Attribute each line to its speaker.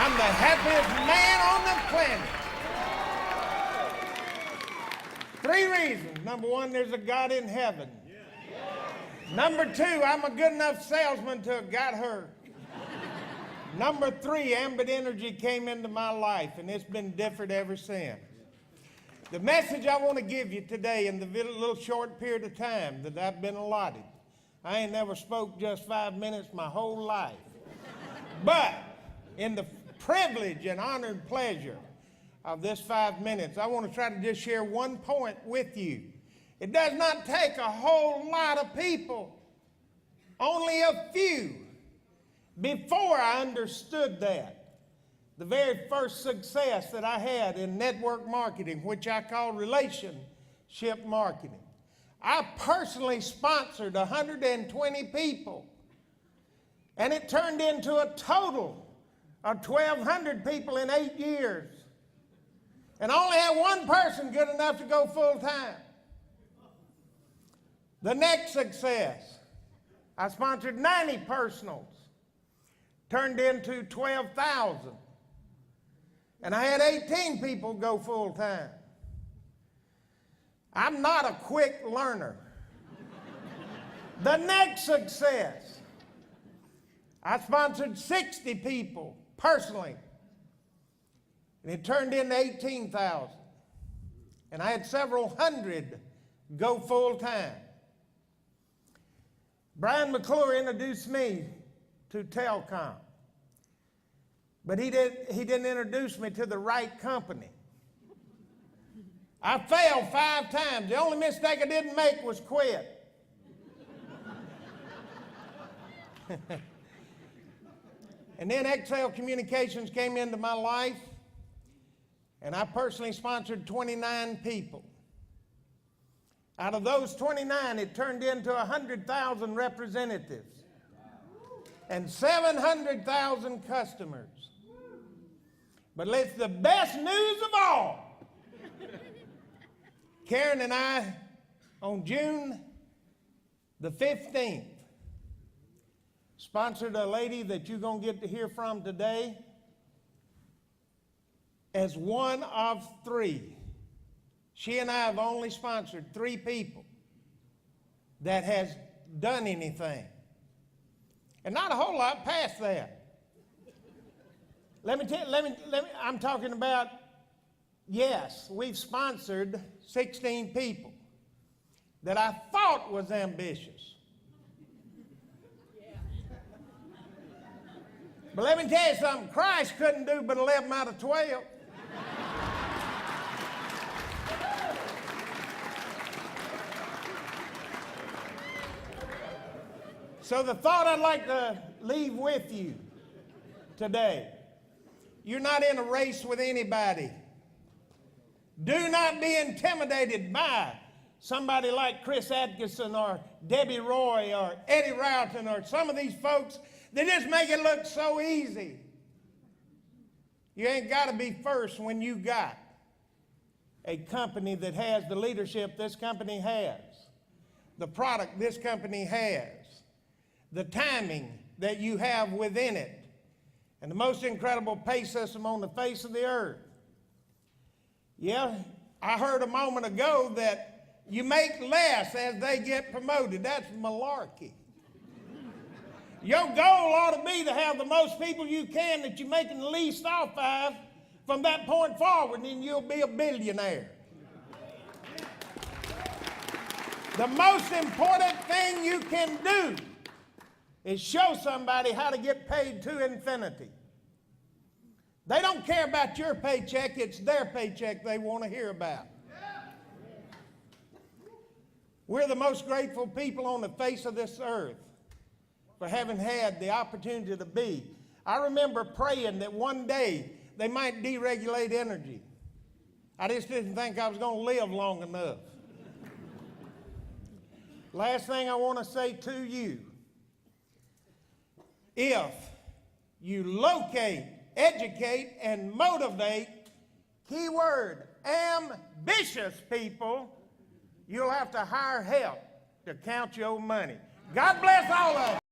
Speaker 1: I'm the happiest man on the planet. 3 reasons. Number 1, there's a God in heaven. Number 2, I'm a good enough salesman to have got hurt. Number 3, ambient energy came into my life, and it's been different ever since. The message I want to give you today in the little short period of time that I've been allotted, I ain't never spoke just 5 minutes my whole life. But in the privilege and honor and pleasure of this 5 minutes, I want to try to just share one point with you. It does not take a whole lot of people, only a few. Before I understood that, the very first success that I had in network marketing, which I call relationship marketing, I personally sponsored 120 people, and it turned into a total of 1,200 people in 8 years, and I only had one person good enough to go full time. The next success, I sponsored 90 personals, turned into 12,000. And I had 18 people go full time. I'm not a quick learner. The next success, I sponsored 60 people personally, and it turned into 18,000. And I had several hundred go full time. Brian McClure introduced me to telecom. But he didn't introduce me to the right company. I failed 5 times. The only mistake I didn't make was quit. And then Excel Communications came into my life, and I personally sponsored 29 people. Out of those 29, it turned into 100,000 representatives and 700,000 customers. But it's the best news of all. Karen and I, on June the 15th, sponsored a lady that you're going to get to hear from today as one of 3. She and I have only sponsored 3 people that has done anything. And not a whole lot past that. I'm talking about, yes, we've sponsored 16 people that I thought was ambitious. But let me tell you something, Christ couldn't do but 11 out of 12. So the thought I'd like to leave with you today, you're not in a race with anybody. Do not be intimidated by somebody like Chris Atkinson or Debbie Roy or Eddie Roughton or some of these folks. They just make it look so easy. You ain't got to be first when you got a company that has the leadership this company has, the product this company has, the timing that you have within it, and the most incredible pay system on the face of the earth. Yeah, I heard a moment ago that you make less as they get promoted. That's malarkey. Your goal ought to be to have the most people you can that you're making the least off of from that point forward, and then you'll be a billionaire. The most important thing you can do is show somebody how to get paid to infinity. They don't care about your paycheck, it's their paycheck they want to hear about. We're the most grateful people on the face of this earth for having had the opportunity to be. I remember praying that one day they might deregulate energy. I just didn't think I was going to live long enough. Last thing I want to say to you, if you locate, educate, and motivate, keyword, ambitious people, you'll have to hire help to count your money. God bless all of you.